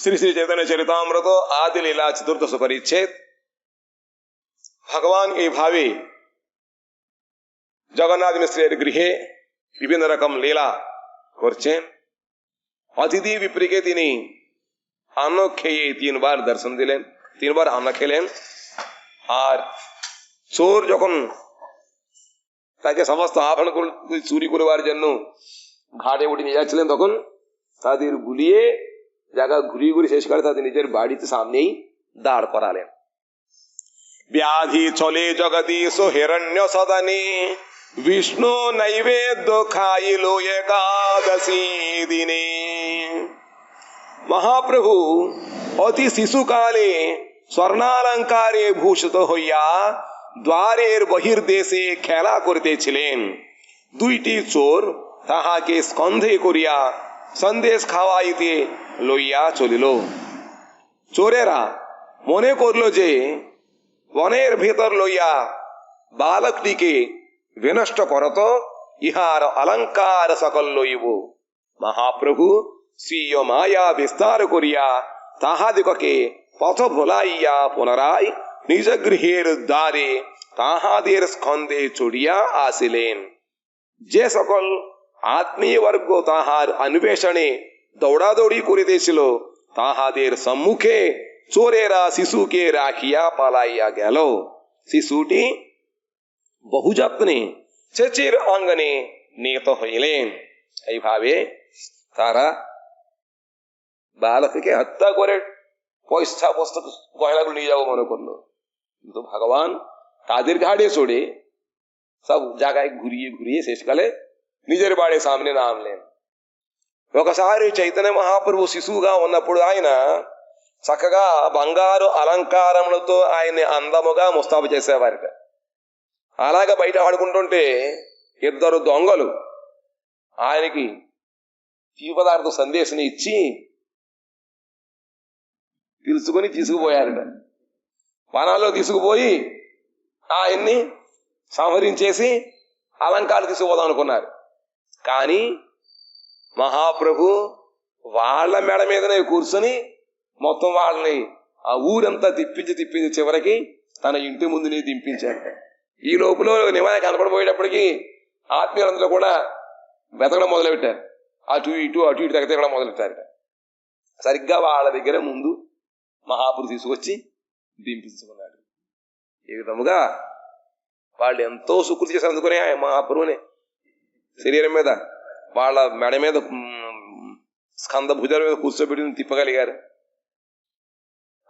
শ্রী শ্রী চৈতন্য চরিতামৃত আদি লীলা চতুর্দশ পরিচ্ছেদ। ভগবান এইভাবে জগন্নাথ মিশ্রের গৃহে বিভিন্ন রকম লীলা করছেন। অতিথি বিপ্রকে তিনি অন্ন খেয়ে তিনবার দর্শন দিলেন, তিনবার অন্ন খেলেন। আর চোর যখন তাকে সমস্ত আভরণ চুরি করবার জন্য ঘাটে উঠে নিয়ে যাচ্ছিলেন, তখন তাদের গুলিয়ে জায়গা ঘুরিয়ে ঘুরিয়ে শেষ করে তাদের নিজের বাড়িতে সামনেই দাঁড় করালেন। ব্যাধি চলে জগদীশ হিরণ্য সদনে, বিষ্ণু নৈবেদ্য খাইল একাদশী দিনে। মহাপ্রভু অতি শিশুকালে স্বর্ণালঙ্কারে ভূষিত হইয়া দ্বারের বহির্দেশে খেলা করিতেছিলেন। দুইটি চোর তাহাকে স্কন্ধে করিয়া সন্দেশ খাওয়াইতে লইয়া চলিল। চোরেরা মনে করল যে বনের ভেতর লইয়া বালকটিকে বিনষ্ট করত, ইহার অলঙ্কার সকল লইব। মহাপ্রভু স্বীয় মায়া বিস্তার করিয়া তাহাদিগকে পথ ভোলাইয়া পুনরায় নিজ গৃহের দ্বারে তাহাদের স্কন্ধে চড়িয়া আসিলেন। যে সকল আত্মীয় বর্গ তাহার অন্বেষণে দৌড়াদৌড়ি করিতেছিল, তাহাদের সম্মুখে চোরেরা শিশুকে রাখিয়া পালাইয়া গেল। শিশুটি বহু যত্নে চেচির অঙ্গনে নিহত হইলেন। এইভাবে তারা বালককে হত্যা করে পয়সা বস্তু গয়নাগুলো নিয়ে যাবো মনে করলো, কিন্তু ভগবান তাদের ঘাড়ে চড়ে সব জায়গায় ঘুরিয়ে ঘুরিয়ে শেষকালে নিজের బాడి సామనే నామలేం. ఒకసారి చైతన్య మహాప్రభు శిశువుగా ఉన్నప్పుడు ఆయన చక్కగా బంగారు అలంకారములతో ఆయన్ని అందముగా ముస్తాబు చేసేవారట. అలాగే బయట ఆడుకుంటుంటే ఇద్దరు దొంగలు ఆయనకి తీపి పదార్థ సందేశం ఇచ్చి పిలుచుకొని తీసుకుపోయారట. వనాల్లో తీసుకుపోయి ఆయన్ని సంహరించేసి అలంకారం తీసుకుపోదాం అనుకున్నారు. కానీ మహాప్రభు వాళ్ళ మెడ మీదనే కూర్చొని మొత్తం వాళ్ళని ఆ ఊరంతా తిప్పించి చివరికి తన ఇంటి ముందునే దింపించారు. ఈ లోపల నివారణ కనపడిపోయేటప్పటికీ ఆత్మీయులందరూ కూడా వెతకడం మొదలుపెట్టారు. అటు ఇటు తెగడం మొదలెట్టారట. సరిగ్గా వాళ్ళ దగ్గర ముందు మహాప్రభు తీసుకొచ్చి దింపించుకున్నాడు. ఈ విధముగా వాళ్ళు ఎంతో సుకృతి చేసి అందుకునే మహాప్రభుని శరీరం మీద వాళ్ళ మెడ మీద స్కంద భుజాల మీద కూర్చోబెట్టి తిప్పగలిగారు.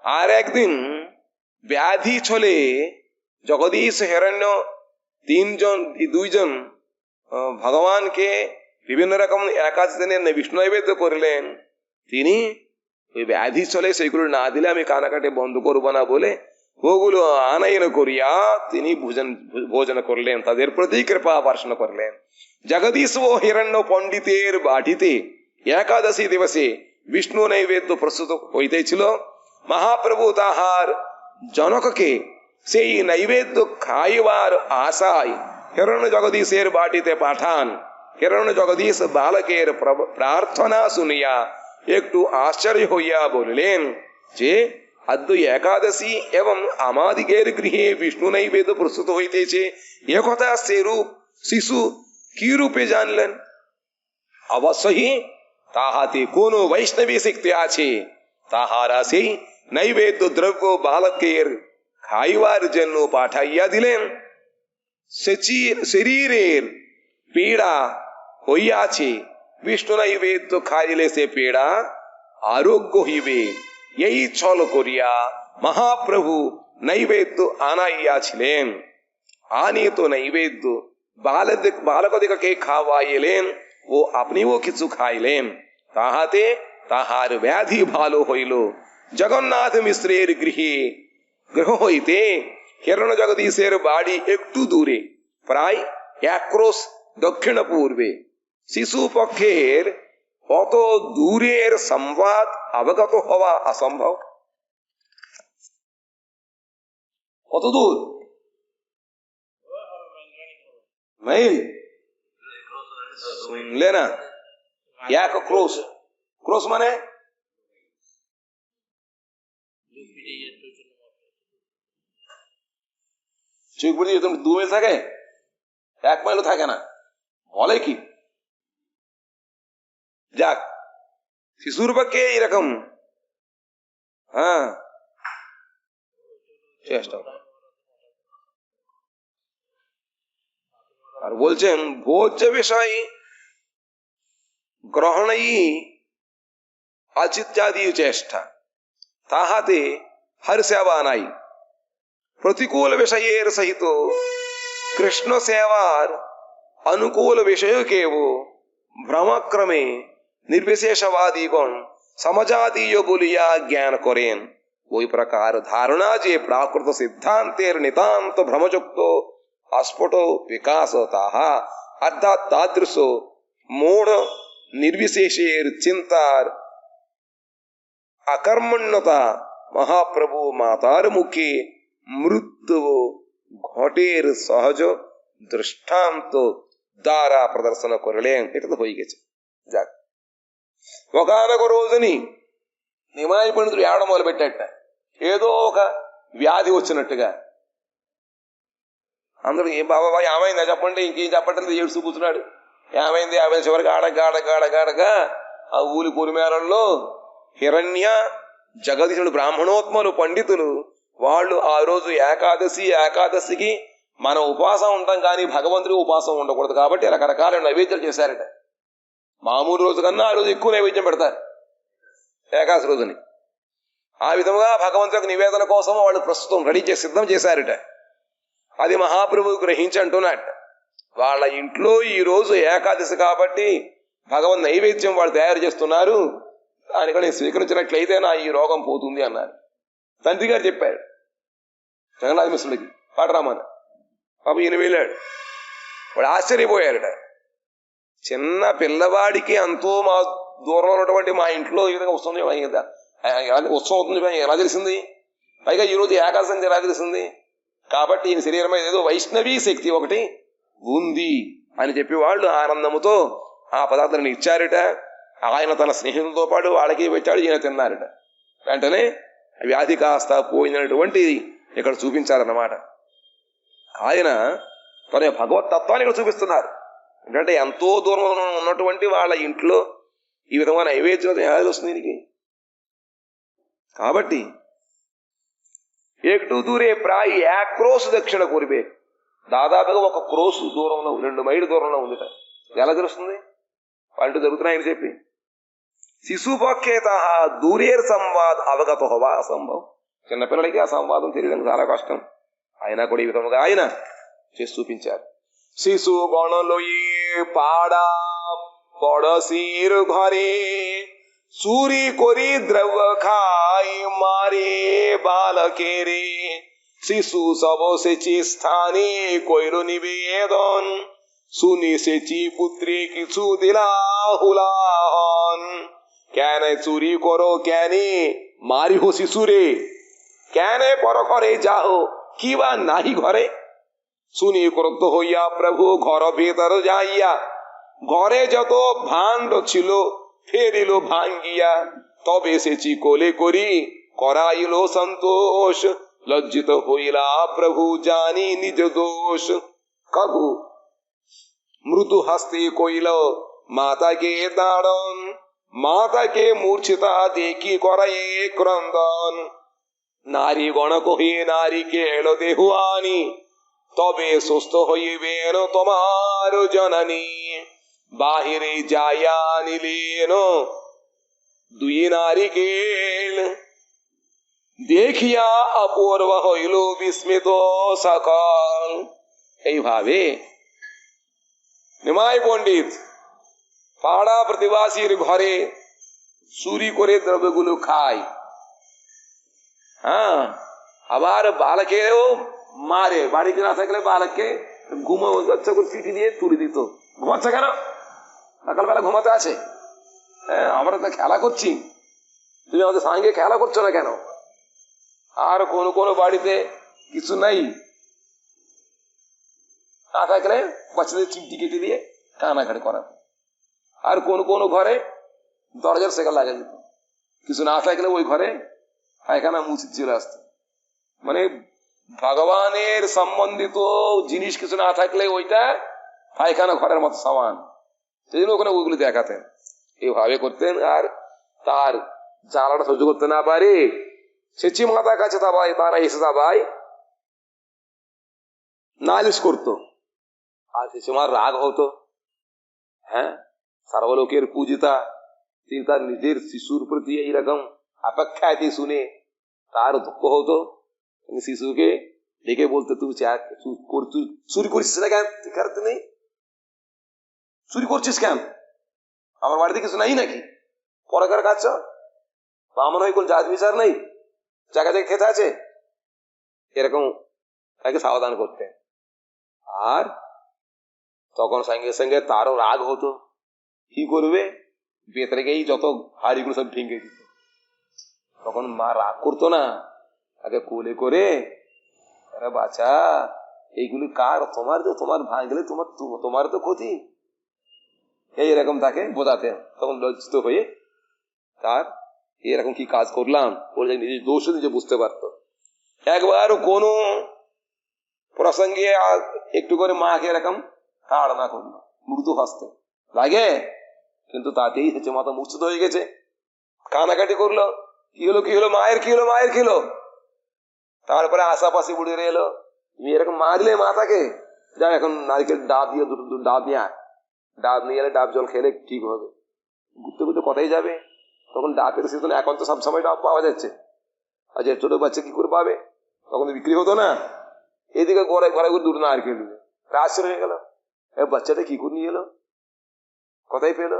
আর একদিন ব্যাধি ছলে জগদীশ হিরণ্য দুইজন ভগবানকে বিভিন্ন রকম একাদশী দিনে বিষ্ণু নৈবেদ্য করলেন। তিনি ওই ব্যাধি ছলে সেইগুলো না দিলে আমি কানাকাটি বন্ধ করবো না বলে ওগুলো আনায়ন করিয়া তিনি ভোজন করলেন, তাদের প্রতি কৃপা বর্ষণ করলেন। জগদীশ ও হিরণ্য পণ্ডিতের বাটিতে একাদশী দিবসে বিষ্ণু নৈবেদ্য প্রস্তুত হইতেছিল। মহাপ্রভু তাহার জনককে সেই নৈবেদ্য খাইবার আশায় হিরণ্য জগদীশের বাটিতে পাঠান। হিরণ্য জগদীশ বালকের প্রার্থনা শুনিয়া একটু আশ্চর্য হইয়া বলিলেন যে আদ্য একাদশী এবং আমাদিগের গৃহে বিষ্ণু নৈবেদ্য প্রস্তুত হইতেছে, একথা সেরূপ শিশু কি রূপে জানলেন? অবশ্যই তাহাতে কোন বৈষ্ণবী শক্তি আছে। তাহারা সেই নৈবেদ্য দ্রব্য বালকের খাইবার জন্য পাঠাইয়া দিলেন। শরীরের পীড়া হইয়াছে, বিষ্ণু নৈবেদ্য খাইলে সে পীড়া আরোগ্য হইবে। এই ছল করিয়া মহাপ্রভু নৈবেদ্য আনাইয়াছিলেন। আনিত নৈবেদ্য বালকদিগকে খাওয়াইলেন ও আপনিও কিছু খাইলেন। তাহাতে তাহার ব্যাধি ভালো হইল। জগন্নাথ মিশ্রের গৃহ হইতে হিরণ্য জগদীশের বাড়ি একটু দূরে, প্রায় 1 ক্রোশ দক্ষিণ পূর্বে। শিশু পক্ষের অত দূরের সংবাদ অবগত হওয়া অসম্ভব। কত দূর? মাইল শুনলে না? 1 ক্রোশ। ক্রোশ মানে চোখ বুঝে 2 মাইল থাকে, 1 মাইলও থাকে না, বলে কি? যাক, শিশুর পক্ষে এরকম চেষ্টা। আর বলছেন ভোজ্য বিষয় গ্রহণই আচিত্যাদি চেষ্টা, তাহাতে হরিসেবা নাই। প্রতিকূল বিষয়ের সহিত কৃষ্ণ সেবার অনুকূল বিষয়কেও ভ্রমক্রমে निर्विशेषवादीगण समजातीय बोलिया ज्ञान करें। ওই প্রকার ধারণা যে প্রাকৃত সিদ্ধান্তের নিতান্ত ভ্রমযুক্ত অস্ফুট বিকাশ, তাহা অর্থাৎ তাদৃশ মূঢ় নির্বিশেষের চিন্তার অকর্মণ্যতা মহাপ্রভু মাতার মুখে মৃত্যু ঘটের সহজ দৃষ্টান্ত দ্বারা প্রদর্শন করলেন। এটা তো হয়ে গেছে। যাক, ఒకనొక రోజుని నిమాయ పండితుడు ఏడడం మొదలు పెట్టాట. ఏదో ఒక వ్యాధి వచ్చినట్టుగా. అందరూ ఏం బాబా ఏమైందా చెప్పండి, ఇంకేం చెప్పండి, ఏడుస్తూ కూర్చున్నాడు. ఏమైంది చివరికి ఆడగా ఆ ఊలి పొలిమేరల్లో హిరణ్య జగదీశుడు బ్రాహ్మణోత్మలు పండితులు వాళ్ళు ఆ రోజు ఏకాదశికి మనం ఉపవాసం ఉంటాం, కానీ భగవంతుడి ఉపవాసం ఉండకూడదు కాబట్టి రకరకాల నైవేద్యాలు చేశారట. మామూలు రోజు కన్నా ఆ రోజు ఎక్కువ నైవేద్యం పెడతారు ఏకాదశి రోజుని. ఆ విధముగా భగవంతుడికి నివేదన కోసం వాళ్ళు ప్రస్తుతం రెడీ చేసి సిద్ధం చేశారట. అది మహాప్రభువు గ్రహించి అంటున్నట్ట, వాళ్ళ ఇంట్లో ఈ రోజు ఏకాదశి కాబట్టి భగవన్ నైవేద్యం వాళ్ళు తయారు చేస్తున్నారు, దానికని స్వీకరించినట్లయితే నా ఈ రోగం పోతుంది అన్నారు. తండ్రి గారు చెప్పాడు జగన్నాథ మిశ్రుడికి, పాటరామని. పాప ఈయన వెళ్ళాడు. వాడు ఆశ్చర్యపోయారట. చిన్న పిల్లవాడికి ఎంతో మా దూరంలో ఉన్నటువంటి మా ఇంట్లో ఈ విధంగా వస్తుంది, ఉత్సవం అవుతుంది, ఎలా తెలిసింది? పైగా ఈరోజు ఏకాదశి ఎలా తెలిసింది? కాబట్టి ఈయన శరీరం ఏదో వైష్ణవీ శక్తి ఒకటి ఉంది అని చెప్పి వాళ్ళు ఆనందముతో ఆ పదార్థాలను ఇచ్చారట. ఆయన తన స్నేహితులతో పాటు వాళ్ళకి పెట్టాడు, ఈయన తిన్నారట. వెంటనే వ్యాధి కాస్త పోయినటువంటి ఇక్కడ చూపించారన్నమాట. ఆయన తన భగవతత్వాన్ని ఇక్కడ చూపిస్తున్నారు. ఎందుకంటే ఎంతో దూరంలో ఉన్నటువంటి వాళ్ళ ఇంట్లో ఈ విధమైన నైవేద్యం ఎలా వస్తుంది దీనికి? కాబట్టి ఏకటూ దూరే ప్రాయ 1 క్రోసు దక్షిణ కోరిపే, దాదాపుగా 1 క్రోసు దూరంలో 2 మైళ్ళు దూరంలో ఉందిట. ఎలా తెలుస్తుంది? వాళ్ళు జరుగుతున్నాయని చెప్పి శిశుపక్షేత దూరేర్ సంవాద్ అవగత హోవా అసంభవం. చిన్నపిల్లలకి ఆ సంవాదం తెలియడం చాలా కష్టం. అయినా కూడా ఈ విధముగా ఆయన చేసి చూపించారు. শিশু গণলয়ে পাড়া পড়শির ঘরে চুরি করি দ্রব্য খাই মারে বালকেরে। শিশু সব সেচি স্থানে কইল নিবেদন, শুনি সেচি পুত্রে কিছু দিলা হুলাহন। কেন চুরি করো কেনে মারিহ শিশুরে, কেন পর ঘরে যাও কিবা নাহি ঘরে। শুনি ক্রুদ্ধ হইয়া প্রভু ঘর ভেতর যাইয়া, ঘরে যত ভাণ্ড ছিল ফেরিল ভাঙ্গিয়া। তবে সেচি কোলে করি করাইল সন্তোষ, লজ্জিত হইলা প্রভু জানি নিজ দোষ। কবু মৃদু হস্তে কইল মাতাকে দাঁড়ন, মাতাকে মূর্ছিতা দেখি করায়ে ক্রন্দন। নারী গণ কহে নারীকে এলো দেহুয়ানি, তবে সুস্থ হইবেন তোমার জননী। বাহিরে যাইয়া নিলেন 2 নারিকেল, দেখিয়া অপূর্ব হইল বিস্মিত সকল। এইভাবে নিমাই পণ্ডিত পাড়া প্রতিবাসীর ঘরে চুরি করে দ্রব্যগুলো খায়, আবার বালকেও মারে। বাড়িতে না থাকলে বালককে ঘুমাচ্ছে করে চিঠি দিয়ে তুলে দিত। ঘুমাচ্ছে কেন? সকালবেলা ঘুমাতে আছে? আমরা তো খেলা করছি, তুমি আমাদের সঙ্গে খেলা করছো না কেন? আর কোন কোন বাড়িতে কিছু নাই, না থাকলে বাচ্চাদের চিমটি কেটে দিয়ে কানাকাটি করা। আর কোন কোন ঘরে দরজার শেখা লাগিয়ে দিত। কিছু না থাকলে ওই ঘরে পায়খানা মুছে চলে আসতো। মানে ভগবানের সম্বন্ধিত জিনিস কিছু না থাকলে ওইটা পায়খানা ঘরের মতো সমান, সেই জন্য ওখানে ওইগুলি দেখাতেন, এইভাবে করতেন। আর তার জ্বালাটা সহ্য করতে না পারে সেচি মাতার কাছে তারা এসে সবাই নালিশ করতো, আর সেচি মার রাগ হতো। হ্যাঁ, সর্বলোকের পূজিতা, তিনি তার নিজের শিশুর প্রতি এইরকম অপেক্ষাতে শুনে তার দুঃখ হতো। শিশুকে ডেকে বলতে, তুই চুরি করছিস না কেন? নেই, চুরি করছিস কেন? আমার বাড়িতে কিছু নাই নাকি? পরে কার কাজ বা আমার হয় কোন জাত বিচার নেই, জায়গা জায়গায় খেতে আছে, এরকম তাকে সাবধান করতে। আর তখন সঙ্গে সঙ্গে তারও রাগ হতো, কি করবে, ভেতরে গিয়েই যত হাড়িগুলো সব ভেঙে দিত। তখন মা রাগ করতো না, তাকে কোলে করে, আরে বাচ্চা এইগুলি কার? তোমার তো, তোমার ভাঙলে তোমার তো ক্ষতি, এইরকম তাকে বোঝাতেন। তখন লজ্জিত হয়ে তার এরকম কি কাজ করলাম বলে নিজের দোষ নিজে বুঝতে পারতো। একবার কোন প্রসঙ্গে একটু করে মাকে এরকম তাড়না করলো, মৃদু হাসতে লাগে, কিন্তু তাতেই হচ্ছে মাথা মূর্ছিত হয়ে গেছে, কানাকাটি করলো, কি হলো কি হলো, মায়ের কি হলো, মায়ের কি হলো। তারপরে আশাপাশি বুড়ে এলো, তুমি এরকম মারলে মাথাকে, যা এখন নারকেল ডাব দিয়ে দুটো ডাব নিয়ে আয়, ডাব নিয়ে এলে ডাব জল খেলে ঠিক হবে। ঘুরতে ঘুরতে কথাই যাবে, তখন ডাবের সিজন, এখন তো সবসময় ডাব পাওয়া যাচ্ছে, আর যে ছোট বাচ্চা কি করে পাবে, তখন তো বিক্রি হতো না। এদিকে ঘরে ঘরে ঘুরে দুটো নারকেল দিলে রাত হয়ে গেল, বাচ্চাটা কি করে নিয়ে এলো, কোথায় পেলো?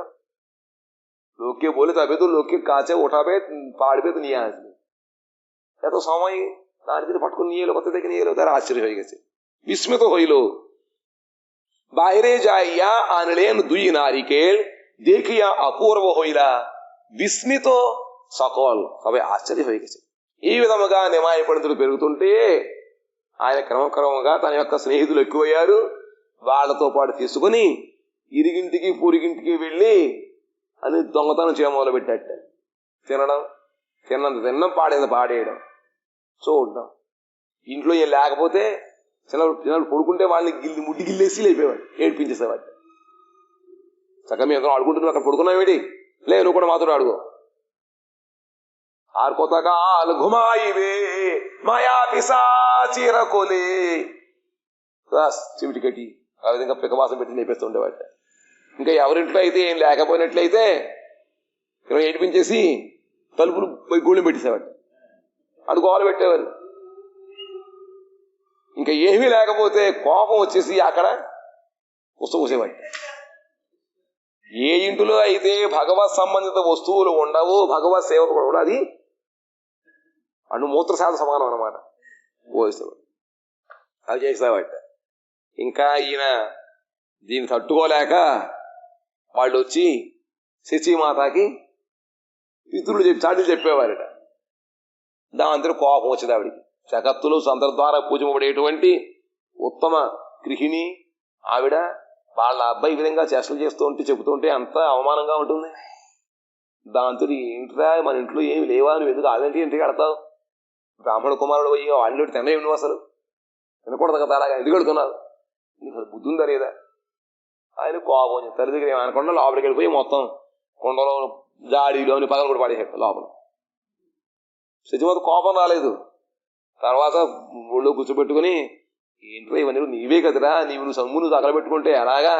লোককে বলে তবে তো লোককে কাছে ওঠাবে, পাড়বে তো নিয়ে আসবে, এত সময় নারকেল ফট করে নিয়ে এলো, কোথা থেকে নিয়ে এলো, তার আশ্চর্য হয়ে গেছে, বিস্মিত হইল। বাইরে যাইয়া আনলেন দুই নারিকেল, দেখিয়া অপূর্ব হইলা విస్మిత সকল, సభ ఆశ్చర్య హోయి గెছে. ఈ విధముగా నిమాయ పండితులు పెరుగుతుంటే ఆయన క్రమక్రమంగా తన యొక్క స్నేహితులు ఎక్కువయ్యారు. వాళ్లతో పాటు తీసుకుని ఇరిగింటికి పూరిగింటికి వెళ్ళి అని దొంగతనం చేయ మొదలు పెట్టాట. తినడం, తిన్నం పాడేయడం, చూడడం. ఇంట్లో ఏం లేకపోతే చిన్నప్పుడు పడుకుంటే వాళ్ళని ముడ్డి గిల్లేసి లేపేవాడు, ఏడ్పించేసేవాడు. చక్కగా మేము అందరం ఆడుకుంటున్నాం, అక్కడ పడుకున్నామేంటి, లే నువ్వు కూడా మాతో ఆడుకో. আর কতকাল ঘুমাইবে মায়া పిశాచిర కొలే, చిమిటి కట్టి ఆ విధంగా పికవాసం పెట్టి లేపేస్తూ ఉండేవాట. ఇంకా ఎవరింట్లో అయితే ఏం లేకపోయినట్లయితే ఏడిపించేసి తలుపులు పోయి గూళ్ళెం పెట్టేసేవాట, అడు గోలు పెట్టేవారు. ఇంకా ఏమీ లేకపోతే కోపం వచ్చేసి అక్కడ ఉస్తపోసేవాట. ఏ ఇంటిలో అయితే భగవత్ సంబంధిత వస్తువులు ఉండవు, భగవత్ సేవ కూడా అది అను మూత్రశాల సమానం అన్నమాట. పోసేవాడు, అవి చేసేవాట. ఇంకా ఈయన దీన్ని తట్టుకోలేక వాళ్ళు వచ్చి శచీమాతకి పితృలు చాటులు చెప్పేవారట. దాంతో కోపం వచ్చేది ఆవిడికి. జగత్తులో అందరి ద్వారా పూజింపబడేటువంటి ఉత్తమ గృహిణి ఆవిడ, వాళ్ళ అబ్బాయి ఈ విధంగా చేష్టలు చేస్తూ ఉంటే చెబుతూ ఉంటే అంత అవమానంగా ఉంటుంది. దాంతో ఏంటిరా మన ఇంట్లో ఏమి లేవా, నువ్వు ఎందుకు అదేంటి ఇంటికి వెళ్తావు, బ్రాహ్మణ కుమారుడు అయ్యో వాళ్ళు తినలేవు, నువ్వు అసలు తినకూడదు కదా, అలాగా ఎందుకు వెళ్తున్నావు, నీకు అసలు బుద్ధి ఉందా లేదా. ఆయన కోపం తల్లి దగ్గర ఏమనకుండా లోపలికి వెళ్ళిపోయి మొత్తం కొండలో జాడీలోని పగలు కూడా పడేసాడు లోపల. శచిమాత కోపం రాలేదు. తర్వాత ఊళ్ళో కూర్చోబెట్టుకుని, ఏంటో ఇవన్నీ నీవే కదరా, నువ్వు సొమ్మును తగలబెట్టుకుంటే ఎలాగా,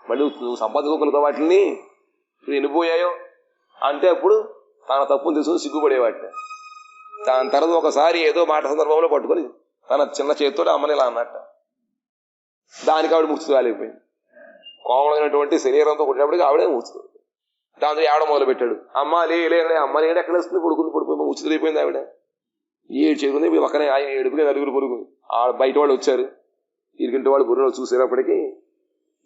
మళ్ళీ నువ్వు సంపాదించుకోగలుగుతావు వాటిని, ఇప్పుడు ఎన్నిపోయాయో అంటే అప్పుడు తన తప్పును తీసుకుని సిగ్గుపడేవాట. దాని తర్వాత ఒకసారి ఏదో మాట సందర్భంలో పట్టుకొని తన చిన్న చేతితో అమ్మని ఇలా అన్నట్ట. దానికి ఆవిడ ముచ్చుతూ కాలేకపోయింది. కోమలైనటువంటి శరీరంతో కొట్టినప్పటికీ ఆవిడే ముచ్చుతుంది. దాంతో ఆవిడ మొదలు పెట్టాడు, అమ్మ లేదే, అమ్మ లేడే ఎక్కడ వస్తుంది, పడిపోయి ముచ్చుతూ అయిపోయింది ఆవిడ. ఏడు చేరుకుంది. ఇప్పుడు పక్కనే ఆయన ఏడుపుగా నలుగురు పొరుగు బయట వాళ్ళు వచ్చారు. ఇరికింటి వాళ్ళు బుర్రలో చూసేటప్పటికీ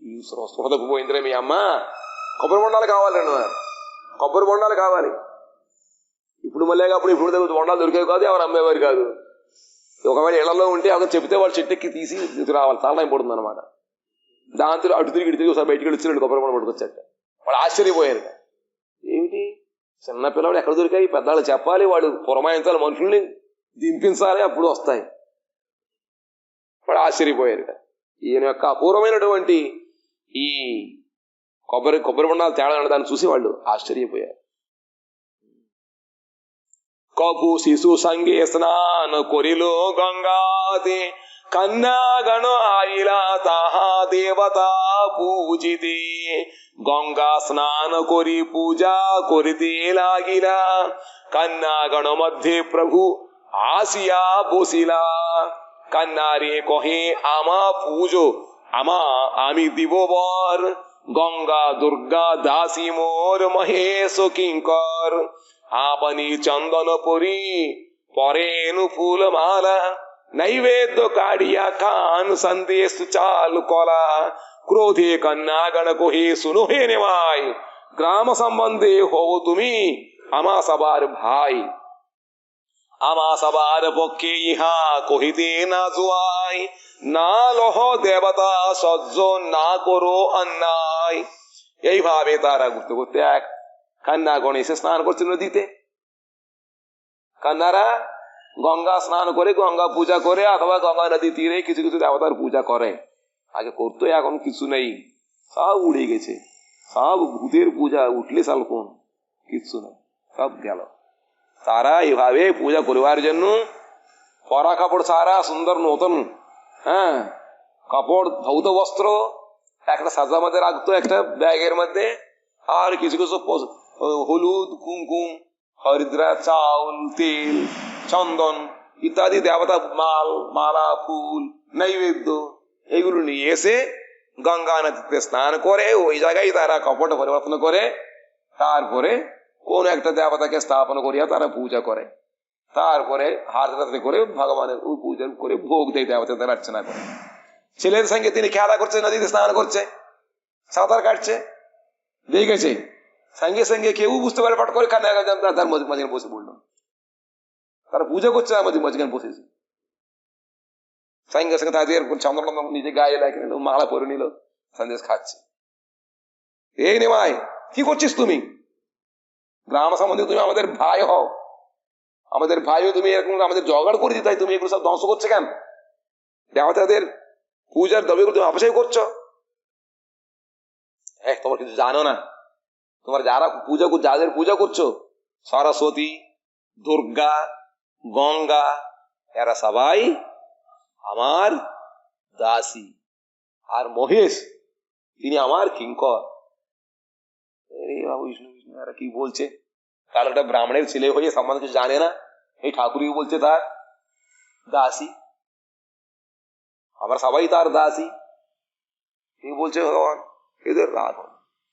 ఈ స్పృహ తప్పిపోయిందిరే మీ అమ్మ, కొబ్బరి బొండాలు కావాలి అన్నారు. కొబ్బరి బొండాలు కావాలి. ఇప్పుడు మళ్ళీ ఇప్పుడు బొండాలు దొరికేవి కాదు, ఎవరు అమ్మేవారు కాదు. ఒకవేళ ఇళ్లలో ఉంటే అక్కడ చెప్తే వాళ్ళు చెట్టుకి తీసి రావాలి, తలనాయం పడుతుంది అనమాట. దాంతో అటు తిరిగి ఇటు తిరిగి ఒకసారి బయటికి వచ్చి 2 కొబ్బరి బొండ పట్టుకొచ్చాట. వాళ్ళు ఆశ్చర్యపోయారు, ఏమిటి చిన్నపిల్లవాడు ఎక్కడ దొరికాయి, పెద్దవాళ్ళు చెప్పాలి, వాడు పురమాయించాలి, మనుషుల్ని దింపించాలి, అప్పుడు వస్తాయి. వాడు ఆశ్చర్యపోయారు. ఈయన యొక్క అపూర్వమైనటువంటి ఈ కొబ్బరి బొండాలు తేడా దాన్ని చూసి వాళ్ళు ఆశ్చర్యపోయారు. কভু শিশু সঙ্গে স্নান করিল গঙ্গাতে, কন্যা গণ আইলা তাহা দেবতা পূজিতে। গঙ্গা স্নান করি পূজা করিতে লাগিলা, কন্যা গণ মধ্যে প্রভু আসিয়া বসিলা। কন্যারে কহে আমা পূজো, আমা আমি দিব বর, গঙ্গা দুর্গা দাসী মোর মহেশ কিঙ্কর। আপনি চন্দন পরি পরেনু ফুল মালা, নৈবেদ্য কাড়িয়া খান সন্দেশ চাল কলা। ক্রোধে কন্যাগণ কহে শুনো হে নেমাই, গ্রাম সম্বন্ধে হও তুমি আমা সবার ভাই। আমা সবার পক্ষে ইহা কহিতে না জোয়াই, না লহ দেবতা সহ্য না করো অন্যায়। এইভাবে তারা ঘুরতে ঘুরতে এক কন্যাগণ এসে স্নান করছে নদীতে। কন্যারা গঙ্গা স্নান করে, গঙ্গা পূজা করে, অথবা গঙ্গা নদী তীরে কিছু কিছু দেবতার পূজা করে। আগে করতো, এখন কিছু নেই, সব উড়ে গেছে। সব ভূতের পূজা, উঠলে সালকোন, কিচ্ছু নেই, সব গেল। তারা এভাবে পূজা করবার জন্য পরা কাপড় সারা সুন্দর নতুন কাপড়, ধৌত বস্ত্র একটা সাজার মধ্যে রাখতো, একটা ব্যাগের মধ্যে, আর কিছু কিছু হলুদ, কুমকুম, হরিদ্রা, চাউল, তেল, চন্দন ইত্যাদি দেবতা মালা, ফুল, নৈবেদ্য এইগুলো নিয়ে এসে গঙ্গা নদীতে স্নান করে ওই জায়গায় তারা কাপড়টা পরিবর্তন করে, তারপরে কোন একটা দেবতাকে স্থাপন করিয়া তারা পূজা করে। তারপরে হাতে করে ভগবানের পূজা করে ভোগ দেয়, দেবতাদের অর্চনা করে। ছেলের সঙ্গে তিনি খেলা করছে, নদীতে স্নান করছে, সাঁতার কাটছে, দেখেছে। সঙ্গে সঙ্গে কেউ বুঝতে পারে, পট করে কান্না তার মাঝখানে বসে পড়ল। তারা পূজা করছে, আমাদের মাঝখানে বসেছে। সঙ্গে সঙ্গে তাদের চন্দ্র নিজে গায়ে লাগিয়ে নিল, মালা পরে নিল, সন্দেশ খাচ্ছে। এই নেমাই, কি করছিস তুমি? গ্রাম সম্বন্ধে তুমি আমাদের ভাই হও, আমাদের ভাইও তুমি এরকম আমাদের জগাড় করে দিতে, তুমি এগুলো সব ধ্বংস করছো কেন? দেবতাদের পূজার দ্রব্যগুলো তুমি অপচয় করছো। তোমার কিছু জানো না, তোমার যারা পূজা যাদের পূজা করছো, সরস্বতী, দুর্গা, গঙ্গা, এরা সবাই আমার দাসী, আর মহেশ তিনি আমার কিঙ্কর। বিষ্ণু বিষ্ণু এরা কি বলছে? কারণ একটা ব্রাহ্মণের ছেলে হয়ে সম্বন্ধে কিছু জানে না, এই ঠাকুরই বলছে তার দাসী, আমরা সবাই তার দাসী। তিনি বলছে ভগবান এদের রাগ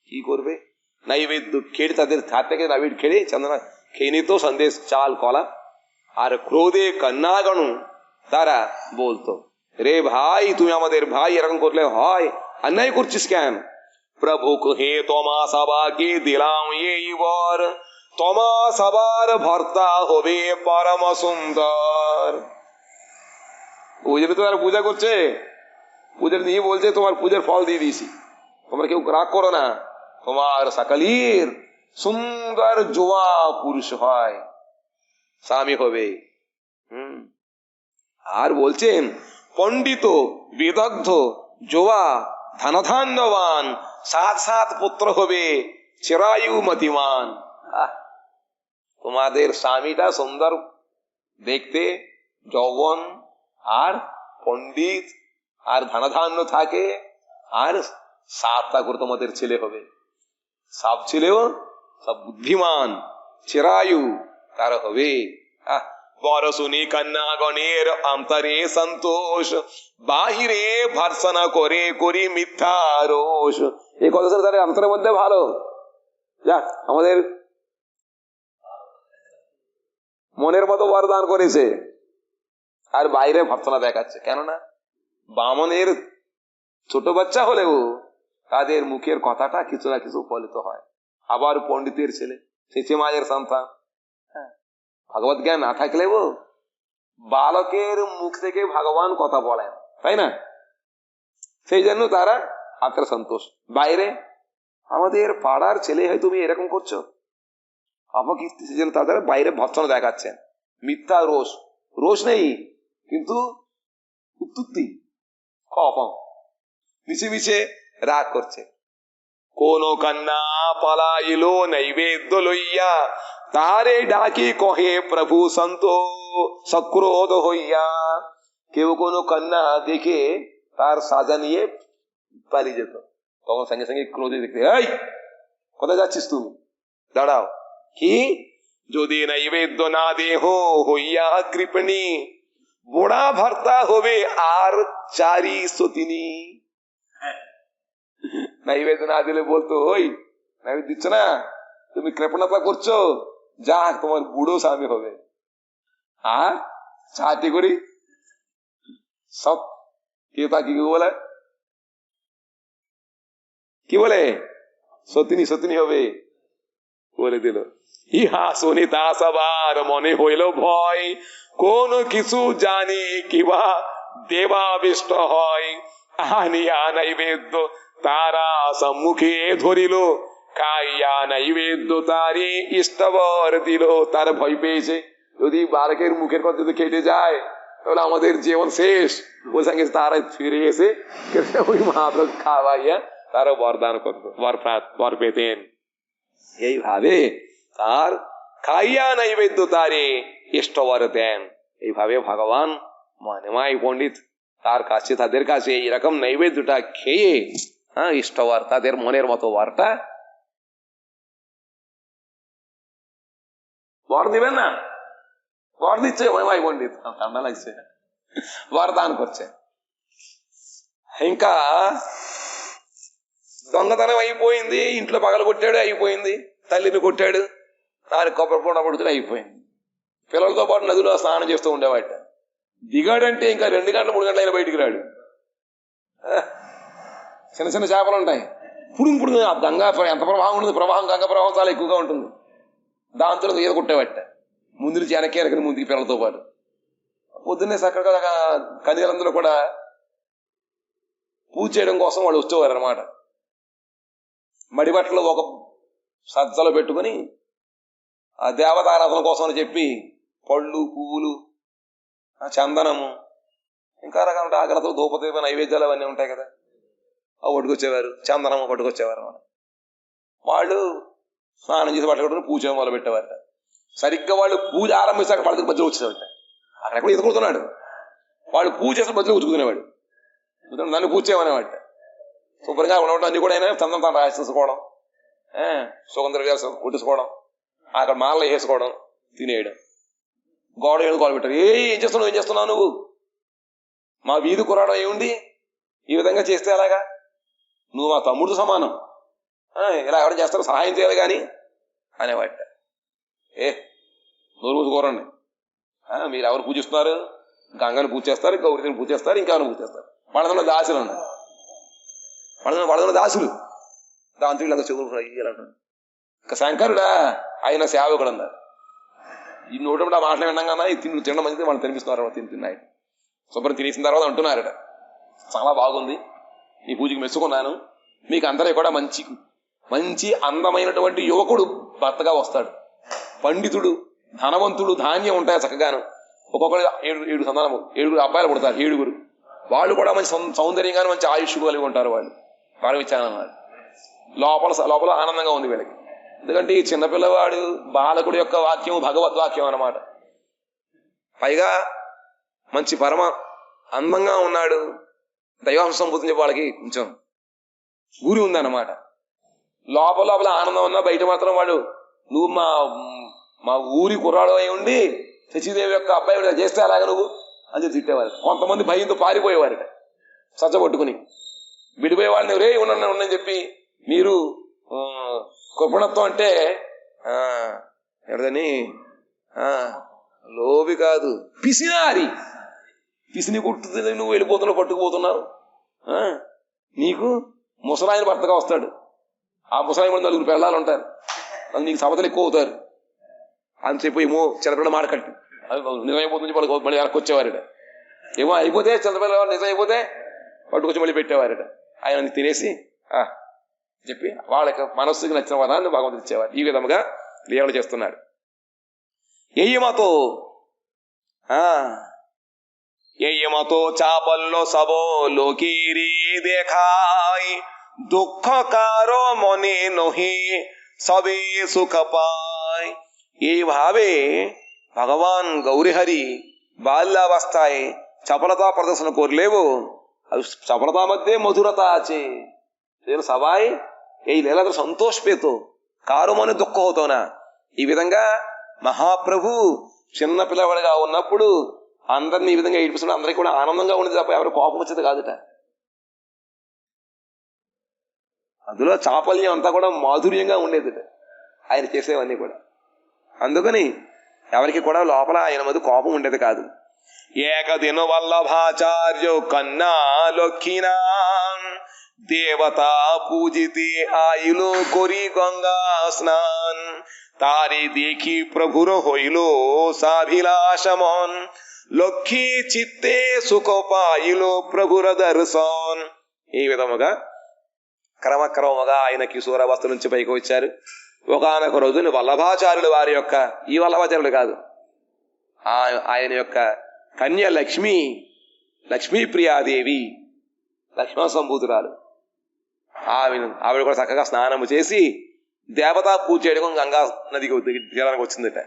কি করবে? নৈবেদ্য খেড়ে, তাদের হাত থেকে নৈবেদ্য খেড়ে চন্দনা খেয়ে নিত, সন্দেশ, চাল, কলা। আর ক্রোধে কন্যাগণ তারা বলতো, রে ভাই তুমি আমাদের ভাই, এরকম করলে হয়, অন্যায় করছিস কেন? প্রভু হে তোমা সবাকে দিলাম এই বর, তোমা সবার ভর্তা হবে পরম সুন্দর। ওই জন্য তো তারা পূজা করছে, পূজার নিয়ে বলছে তোমার পূজার ফল দিয়ে দিয়েছি, তোমরা কেউ রাগ করো না, তোমার সকালের সুন্দর জোয়া পুরুষ হয়, স্বামী হবে। আর বলছেন পণ্ডিত, বিদগ্ধ, জোয়া, ধনধান্যবান, 7 পুত্র হবে, চিরায়ু মতিমান। তোমাদের স্বামীটা সুন্দর দেখতে, যৌবন আর পণ্ডিত আর ধনধান্য থাকে, আর 7টা করে তোমাদের ছেলে হবে, সব ছেলেও সব বুদ্ধিমান, চিরায়ু তার হবে। বর শুনি কন্যাগণের অন্তরে সন্তোষ, বাহিরে ভর্সনা করে করি মিথ্যা রোষ। এই কথা তার অন্তরের মধ্যে ভালো, যাক আমাদের মনের মতো বরদান করেছে, আর বাইরে ভর্সনা দেখাচ্ছে। কেননা বামনের ছোট বাচ্চা হলেও তাদের মুখের কথাটা কিছু না কিছু ফলিত হয়। আবার পণ্ডিতের ছেলে, সেচে মায়ের সন্তান, ভগবত জ্ঞান না থাকলেও বালকের মুখ থেকে ভগবান কথা বলেন, তাই না? সেই জন্য তারা আত্মার সন্তোষ। বাইরে আমাদের পাড়ার ছেলে হয় তুমি এরকম করছো, অপকীর্তি সেজন্য তাদের বাইরে ভৎসনা দেখাচ্ছেন, মিথ্যা রোষ, রোষ নেই কিন্তু উত্তুক্তি, কপম, মিছে মিছে রাগ করছে। কোন কন্যা পালাইল নৈবেদ্য লইয়া, তারে ডাকি কহে প্রভু সন্ত সক্রোধ হইয়া। কেউ কোন কন্যা দেখে তার সাজা নিয়ে পালিয়ে যেত, তখন সঙ্গে সঙ্গে ক্রোধে দেখতে, এই কোথায় যাচ্ছিস তুমি, দাঁড়াও। কি যদি নৈবেদ্য না দেহ হইয়া কৃপণী, বোড়া ভর্তা হবে আর চারি সতিনী। নৈবেদ্য না দিলে বলতো, ওই নৈবেদ্য দিচ্ছ না, তুমি কৃপণতা করছো, যা তোমার বুড়ো স্বামী হবে। আর চারটি করি সব কে তা কি বলে, কি বলে, সতিনী সতিনী হবে বলে দিল। ইহা শুনি তা সবার মনে হইল ভয়, কোন কিছু জানি কিবা দেবাবিষ্ট হয়। আনিয়া নৈবেদ্য তারা সম্মুখে ধরিল, খাইয়া নৈবেদ্য তারি ইষ্টবর দিল। তার ভয় পেয়েছে, যদি বালকের মুখের কথা যদি কেটে যায় তাহলে আমাদের জীবন শেষ। ওর সঙ্গে তারা ফিরে এসে ওই মহাপ্রভু খাওয়াইয়া তারা বরদান করত, বর পেতেন। এইভাবে তার খাইয়া নৈবেদ্য তারে ইষ্টবর দেন। এইভাবে ভগবান মনেমাই পণ্ডিত তার কাছে, তাদের কাছে এইরকম নৈবেদ্যটা খেয়ে ইষ্টবর, তাদের মনের মতো বরটা বর দিবেন না, বর দিচ্ছে মনেমাই పণ্డిత్, ঠান্ডা লাগছে, వరదానం করছে. ఇంకా దొంగతనం అయిపోయింది, ఇంట్లో పగల కొట్టాడు అయిపోయింది, తల్లిని కొట్టాడు, దాని కొబ్బరి పొండ పడుతుంది అయిపోయింది. పిల్లలతో పాటు నదిలో స్నానం చేస్తూ ఉండేవాట. దిగాడంటే ఇంకా 2 గంటలు 3 గంటలు అయినా బయటికి రాడు. చిన్న చిన్న చేపలు ఉంటాయి, పుడుగు గంగా ఎంత ప్రవాహం ఉంటుంది, ప్రవాహం గంగా ప్రవాహం చాలా ఎక్కువగా ఉంటుంది, దాంతో ఈత కొట్టేవాట. ముందు నుంచి వెనక్కి వెనకని ముందుకి పిల్లలతో పాటు. పొద్దున్నే చక్కగా కన్యలందరూ కూడా పూజ చేయడం కోసం వాళ్ళు వచ్చేవారు అనమాట. మడి బట్టలు ఒక సజ్జలో పెట్టుకుని ఆ దేవతారాధన కోసం అని చెప్పి పళ్ళు, పువ్వులు, చందనము, ఇంకా రకాల ఆగ్రతలు, ధూపదీప నైవేద్యాలు అవన్నీ ఉంటాయి కదా, అవి పట్టుకొచ్చేవారు, చందనము పట్టుకొచ్చేవారు అనమాట. వాళ్ళు స్నానం చేసి బట్టలు కట్టుకుని పూజ మొదలు పెట్టేవారు. సరిగ్గా వాళ్ళు పూజ ఆరంభిస్తాక వాళ్ళకి మధ్యలో వచ్చేవాడు, అక్కడెక్కడ ఎదుర్కొతున్నాడు, వాళ్ళు పూజ చేసిన మధ్యలో ఉతుకుతునేవాడు. నన్ను పూజ చేయమనేవాడు. శుభ్రంగా ఉండడం అన్ని కూడా అయినా చందనం తాను రాసేసుకోవడం, సుగంధ వ్యాసం కొట్టేసుకోవడం, అక్కడ మాలలో వేసుకోవడం, తినేయడం. గోడ ఏడు గోడ పెట్టారు. ఏం చేస్తున్నావు నువ్వు, మా వీధి కురాడం ఏముంది, ఈ విధంగా చేస్తే అలాగా, నువ్వు మా తమ్ముడు సమానం, ఇలా ఎవరు చేస్తారో సహాయం చేయాలి కానీ అనేవాట. నోరు మూసుకోరండి, మీరు ఎవరు పూజిస్తున్నారు, గంగని పూజ చేస్తారు, గౌరీని పూజ చేస్తారు, ఇంకెవరిని పూజ చేస్తారు. వాళ్ళ దాసులు ఉన్నాయి, వాళ్ళ దాసులు, దాంతో వీళ్ళంతా చదువులు ఇయ్యాలంటారు. ఇంకా శంకరుడా ఆయన సేవకుడు అన్నారు. ఈ నోట మాటలు విన్నాగా తిండి తినడం మంచిది, వాళ్ళు తినిపిస్తున్నారు, తిన్నాయి శుభ్రం తినేసిన తర్వాత అంటున్నారట, చాలా బాగుంది, ఈ పూజకి మెచ్చుకున్నాను, మీకు అందరూ కూడా మంచి మంచి అందమైనటువంటి యువకుడు భర్తగా వస్తాడు, పండితుడు, ధనవంతుడు, ధాన్యం ఉంటాయి చక్కగాను, ఒక్కొక్కరు 7 సంతానము, 7 అబ్బాయిలు పుడతారు, 7 వాళ్ళు కూడా మంచి సౌందర్యంగానే మంచి ఆయుష్ కలిగి ఉంటారు. వాళ్ళు ఇచ్చానన్నారు. లోపల ఆనందంగా ఉంది వీళ్ళకి. ఎందుకంటే ఈ చిన్నపిల్లవాడు బాలకుడు యొక్క వాక్యం భగవద్వాక్యం అన్నమాట. పైగా మంచి పరమ అందంగా ఉన్నాడు, దైవాంశ సంపూర్తి వాళ్ళకి కొంచెం ఊరి ఉందన్నమాట. లోపల ఆనందం ఉన్నా బయట మాత్రం వాడు, నువ్వు మా ఊరి కుర్రాడు అయి ఉండి శశిదేవి యొక్క అబ్బాయి చేస్తే అలాగా నువ్వు అని చెప్పి తిట్టేవారు. కొంతమంది భయంతో పారిపోయేవారు, సజ్జపట్టుకుని విడిపోయేవాడిని, రే ఉండని చెప్పి. మీరు కృపణత్వం అంటే ఎవరిదని, లోబి కాదు, పిసినారి, పిసిని కొట్టుతుంది, నువ్వు వెళ్ళిపోతున్నావు, పట్టుకుపోతున్నావు. నీకు ముసలాయన భర్తగా వస్తాడు, ఆ ముసలాయన కూడా 4 పిల్లలు ఉంటారు, నీకు సమతలు ఎక్కువ అవుతారు అని చెప్పి ఏమో చిన్నపిల్ల మాట కట్టి నిజమైపోతుంది, మళ్ళీ వెనక్కి వచ్చేవారట. ఏమో అయిపోతే చంద్రపిల్ల నిజం అయిపోతే పట్టుకొచ్చి మళ్ళీ పెట్టేవారట. ఆయన తినేసి చెప్పి వాళ్ళకి మనస్సుకి నచ్చిన వరాన్ని భగవంతుడు ఇచ్చేవారు. ఈ విధముగా లీలలు చేస్తున్నాడు. ఎయ్యమతో చాపల్లో సబో లోకీరి দেখাই দুঃখ কারো মনে নহে সবে সুখ পায়। এইভাবে ভগবান গৌরীহরি বাল্যাবস্থায় চপলতা প্রদর্শন করলেও চপলতার মধ্যে মধুরতা আছে। সবাই এই লীলাতে సంతోష পেত, కారు మনে దుఃఖ হতো না। ఈ విధంగా మహాప్రభు చిన్న పిల్లవాడిగా ఉన్నప్పుడు అందరినీ ఈ విధంగా ఏడిపిస్తున్న అందరికీ కూడా ఆనందంగా ఉండేది తప్ప ఎవరు కోపం వచ్చేది కాదుట. అందులో చాపల్యం అంతా కూడా మాధుర్యంగా ఉండేది ఆయన చేసేవన్నీ కూడా. అందుకని ఎవరికి కూడా లోపల ఆయన మీద కోపం ఉండేది కాదు. ఏకదిన వల్లభాచార్య కన్నా లొక్కినా দেবতা পূজিতে আইল করি গঙ্গা স্নান তারে দেখি প্রভুর হইল সাভিলাষ মন লক্ষ্মী చిత్తే సుఖ పాయిల ప్రభుర దర్శన్. ఈ విధముగా క్రమక్రమముగా ఆయన కిశోరావస్థ నుంచి పైకి వచ్చారు. ఒకనొక రోజున వల్లభాచార్యుల వారి యొక్క, ఈ వల్లభాచార్యులు కాదు, ఆయన యొక్క కన్య లక్ష్మీప్రియాదేవి, లక్ష్మణ సంభూతురాలు, ఆవిడ కూడా చక్కగా స్నానము చేసి దేవతా పూజ చేయడం గంగా నదికి తీరానికి వచ్చిందట.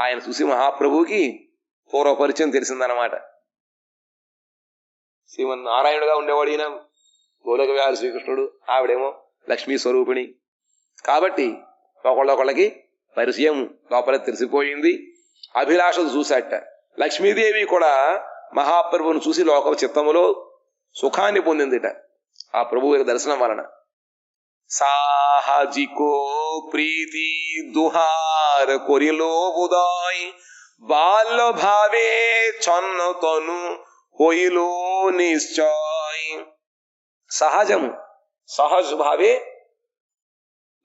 ఆయన చూసి మహాప్రభువుకి పూర్వ పరిచయం తెలిసిందనమాట. శ్రీమన్నారాయణుడుగా ఉండేవాడు ఈయన, గోలోక విహారి శ్రీకృష్ణుడు, ఆవిడేమో లక్ష్మీ స్వరూపిణి. కాబట్టి ఒకళ్ళొకళ్ళకి పరిచయం లోపల తెలిసిపోయింది. అభిలాషలు చూశాట. లక్ష్మీదేవి కూడా మహాప్రభువును చూసి లోక చిత్తములో సుఖాన్ని పొందిందిట ఆ ప్రభువు యొక్క దర్శనం వలన. সাহাজিকো প্রীতি দুহার করিল উদয় বাল্য ভাবে ছন্ন তনু হইল নিশ্চয়। সহজము সহজ ভাবে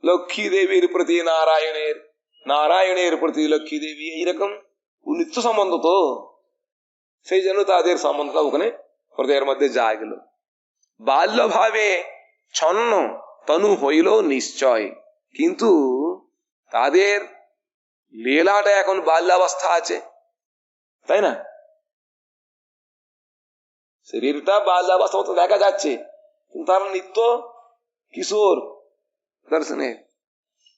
লক্ষ্মী দেবীর প্রতি নারায়ণের প্রতি লক্ষ্মী দেবী এইরকম নিত্য সম্বন্ধ তো সেই জন্য তাদের সম্বন্ধটা ওখানে হৃদয়ের মধ্যে জাগলো। বাল্য ভাবে ছন্ন তনু হইল নিশ্চয়, কিন্তু তাদের লীলাটা এখন বাল্যাবস্থা আছে, তাই না? শরীরটা বাল্যাবস্থা মতো দেখা যাচ্ছে, কিন্তু তার নিত্য কিশোর দর্শনে।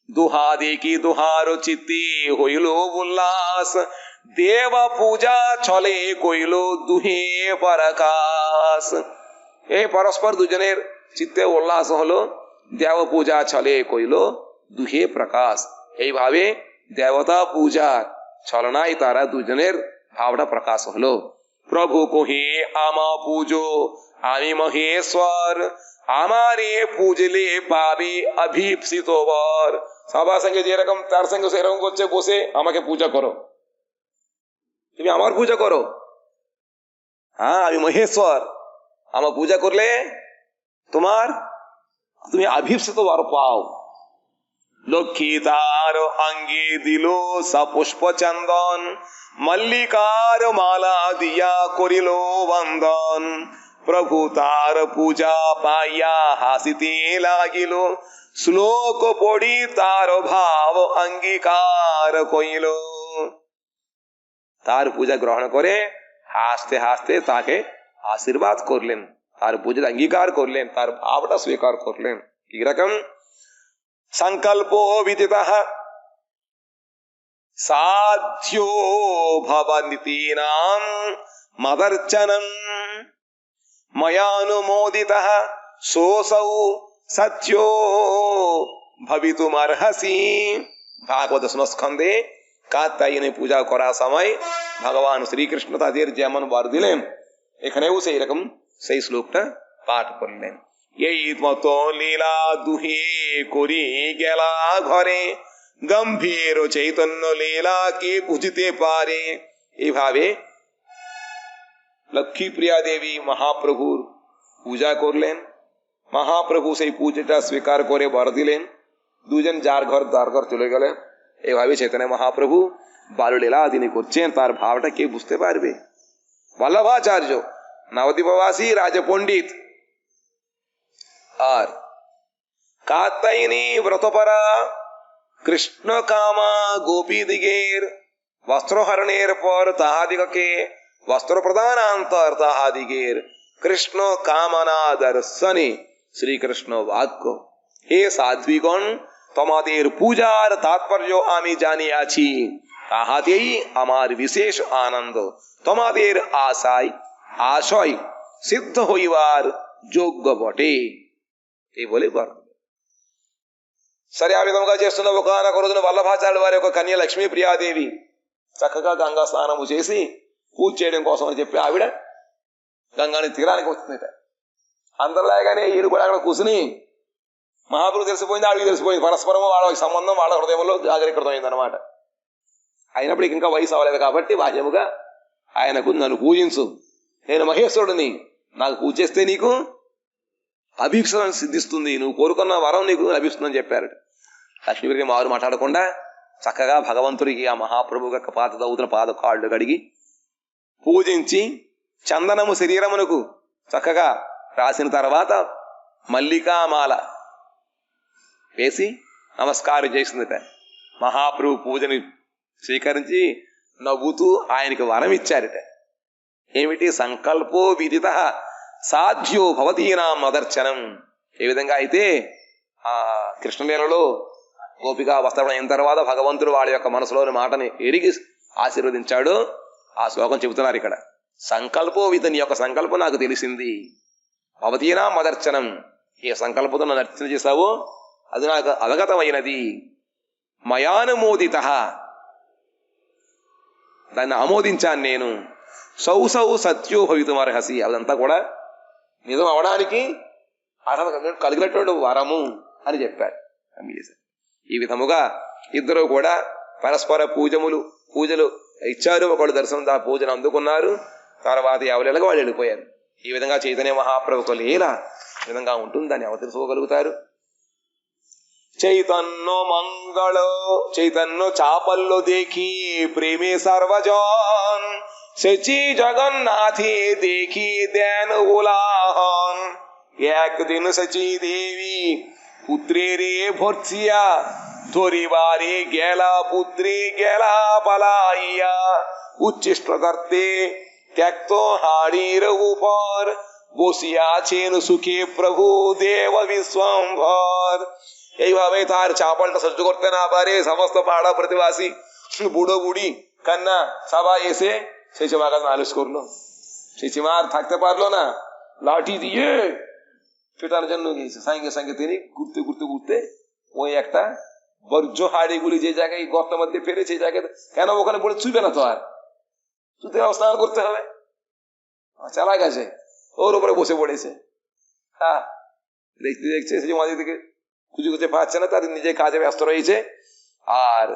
দুহা দেখি দুহার চিত্তে হইল উল্লাস দেব পূজা ছলে কইল দুহে পরকাশ। এই পরস্পর দুজনের চিত্তে উল্লাস হলো, দেব পূজা ছলে কইল দুহে প্রকাশ। এইভাবে দেবতা পূজার ছলনায় তারা দুজনের ভাবটা প্রকাশ হলো। প্রভু কহে আমা পূজো আমি মহেশ্বর আমারে পূজলে পাবে অভীপ্সিত বর। সবার সঙ্গে যেরকম তার সঙ্গে সেরকম করছে, বসে আমাকে পূজা করো, তুমি আমার পূজা করো। হ্যাঁ, আমি মহেশ্বর, আমার পূজা করলে তুমি অভীপ্সিত বর পাও। লক্ষ্মী তার অঙ্গে দিল সপুষ্প চন্দন মল্লিকার মালা দিয়া করিল বন্দন। প্রভু তার পূজা পাইয়া হাসিতে লাগিল শ্লোক পড়ি তার ভাব অঙ্গীকার কইল। তার পূজা গ্রহণ করে হাসতে হাসতে তাকে আশীর্বাদ করলেন, তার পূজার অঙ্গীকার করলেন, তার ভাবটা স্বীকার করলেন। কিরকম? সংকল্প বিদিতঃ সাধ্यो ভবনীতিনাম মদর্চনম ময়ানুমোদিতঃ সোসৌ সত্यो ভবিতুমর্হসি। ভাগবত দশম স্কন্ধে কাত্যায়নী পূজা করার সময় ভগবান শ্রীকৃষ্ণ তাদের যেমন বর দিলেন, এখানেও সেই রকম সেই শ্লোকটা পাঠ করলেন। এই মতো লীলা দুহে করি গেলা ঘরে গম্ভীর চৈতন্য লীলা কে বুঝতে পারে। এইভাবে লক্ষ্মী প্রিয়া দেবী মহাপ্রভুর পূজা করলেন। মহাপ্রভু সেই পূজাটা স্বীকার করে বর দিলেন। দুজন যার ঘর তার ঘর চলে গেলেন। এইভাবে চৈতন্য মহাপ্রভু বাললীলা তিনি করছেন, তার ভাবটা কে বুঝতে পারবে? বল্লভাচার্য নবদ্বীপবাসী রাজপণ্ডিত আর কাত্যায়নী ব্রতপরা কৃষ্ণ কামা গোপী দিগের বস্ত্রহরণের পর তাহাদিগকে বস্ত্র প্রদানান্তর তাহাদিগের কৃষ্ণ কামনা দর্শনে শ্রীকৃষ্ণ বাক্য, হে সাধ্বীগণ, তোমাদের পূজার তাৎপর্য আমি জানিয়াছি, তাহাতেই আমার বিশেষ আনন্দ, তোমাদের আশয় সিদ্ধ హోయివార్ যোগ্য বটে। এই బోలే భారతం. సరే, ఆ విధంగా చేస్తున్న ఒకనొక రోజున వల్లభాచార్యుల వారి యొక్క కన్య లక్ష్మీ ప్రియాదేవి చక్కగా గంగా స్నానము చేసి పూజ చేయడం కోసం అని చెప్పి ఆవిడ గంగాని తీరానికి వచ్చిందట. అందరిలాగానే ఈయన కూడా అక్కడ కూర్చుని మహాప్రభు తెలిసిపోయింది, ఆవిడికి తెలిసిపోయింది, పరస్పరం వాళ్ళ సంబంధం వాళ్ళ హృదయంలో జాగరీకృతమైంది అనమాట. అయినప్పటికీ ఇంకా వయసు అవ్వలేదు కాబట్టి బాహ్యముగా ఆయనకు, నన్ను పూజించు, నేను మహేశ్వరుడిని, నాకు పూజ చేస్తే నీకు అభీక్షణ సిద్ధిస్తుంది, నువ్వు కోరుకున్న వరం నీకు లభిస్తుందని చెప్పారట. లక్ష్మీదేవి మారు మాట్లాడకుండా చక్కగా భగవంతుడికి ఆ మహాప్రభు యొక్క పాత దౌతుల పాద కాళ్ళు కడిగి పూజించి చందనము శరీరమునకు చక్కగా రాసిన తర్వాత మల్లికామాల వేసి నమస్కారం చేసిందట. మహాప్రభు పూజని స్వీకరించి నవ్వుతూ ఆయనకి వరం ఇచ్చారట. ఏమిటి? సంకల్పో విదిత సాధ్యో భవతీనాం మదర్చనం. ఏ విధంగా అయితే ఆ కృష్ణలీలలో గోపిక వస్త్రం అయిన తర్వాత భగవంతుడు వాడి యొక్క మనసులోని మాటని ఎరిగి ఆశీర్వదించాడు. ఆ శ్లోకం చెబుతున్నారు ఇక్కడ. సంకల్పో విదిత, నీ యొక్క సంకల్పం నాకు తెలిసింది, భవతీనాం మదర్చనం, ఏ సంకల్పంతో నన్ను అర్చన చేశావో అది నాకు అవగతమైనది, మయానుమోదిత, దాన్ని ఆమోదించాను నేను, సౌ సత్యో భవితుం అర్హసి, అదంతా కూడా నిజం అవడానికి అర్హత కలిగినటువంటి వరము అని చెప్పారు. ఈ విధముగా ఇద్దరు కూడా పరస్పర పూజలు ఇచ్చారు. ఒకళ్ళు దర్శనం పూజను అందుకున్నారు. తర్వాత ఎవరిలాగా వాళ్ళు వెళ్ళిపోయారు. ఈ విధంగా చైతన్య మహాప్రభుకు లీల ఈ విధంగా ఉంటుంది, దాన్ని ఎవరు తెలుసుకోగలుగుతారు? চৈতন্য চাপল্য দেখি প্রেমে সর্বজন, সেচি জগন্নাথে দেখি দেন উলাহন। একদিন সচি দেবী পুত্রেরে ভর্সিয়া, ধরিবারে গেলা পুত্রে গেলা পালাইয়া, উচ্ছিষ্ট করতে ত্যক্ত হাড়ির উপর, বসিয়াছেন সুখে প্রভু দেব বিশ্বম্ভর। এইভাবে তার চাপলটা সহ্য করতে না পারে সমস্ত পাড়া প্রতিবাসী, বুড়ো বুড়ি, কন্যা সবাই এসে সেই সীমাকে নালিশ করলো। সেই সীমা আর থাকতে পারলো না, লাঠি দিয়ে পেটার জন্য গিয়েছে। সঙ্গে সঙ্গে তিনি ঘুরতে ঘুরতে ঘুরতে ওই একটা বর্জ্য হাড়িগুলি যে জায়গায় গর্তের মধ্যে ফেলে, সেই জায়গায় কেন ওখানে পড়ে চুবে না, তো আর চুতে স্নান করতে হবে, চালা গেছে, ওর উপরে বসে পড়েছে। হ্যাঁ, দেখতে দেখছে সেই মাঝে থেকে খুঁজে খুঁজে পাচ্ছে না, তাদের নিজের কাজে ব্যস্ত রয়েছে। আর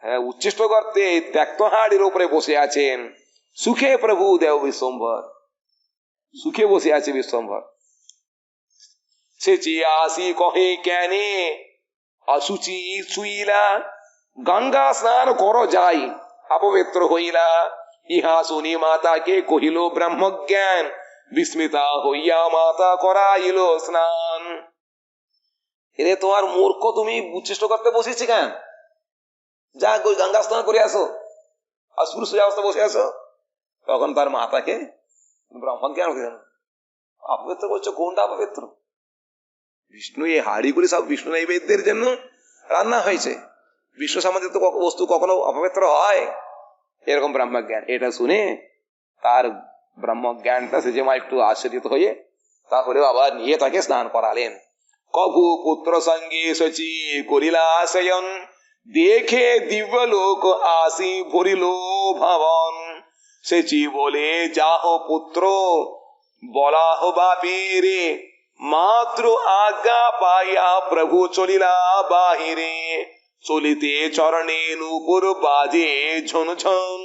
হ্যাঁ, উচ্ছিষ্ট করতে ত্যক্ত হাড়ির উপরে বসে আছেন সুখে প্রভু দেব বিশ্বম্ভর, সুখে বসে আছে বিশ্বম্ভর। সে চিয়াসি কহে কেনে অসুচি ছুইলা, গঙ্গা স্নান কর যাই অপবিত্র হইলা। ইহা শুনি মাতাকে কহিল ব্রহ্মজ্ঞান, বিস্মিতা হইয়া মাতা করাইল স্নান। এরে তোমার মূর্খ, তুমি উচ্ছিষ্ট করতে বসেছি কেন? যা গঙ্গা স্নান করে আসো, অস্পৃশ্য অবস্থা বসে আসো। তখন তার মাতাকে ব্রহ্মজ্ঞান অপবিত্র করছো। কোনটা অপবিত্র? বিষ্ণু, এই হাড়িগুলি সব বিষ্ণু নৈবেদ্যের জন্য রান্না হয়েছে, বিষ্ণু সম্বন্ধিত বস্তু কখনো অপবিত্র হয়? এরকম ব্রহ্মজ্ঞান। এটা শুনে তার ব্রহ্মজ্ঞানটা সে যে একটু আশ্চর্যিত হয়ে তাহলেও আবার নিয়ে তাকে স্নান করালেন। কভু পুত্র সঙ্গে সচি করিলা শয়ন, দেখে দিব্যলোক আসি ভরিল ভবন। সেচি বলে যাহ পুত্র বলাহ বাপেরে, মাত্র আজ্ঞা পাইয়া প্রভু চলিলা বাহিরে। চলিতে চরণে নূপুর বাজে ঝনঝন,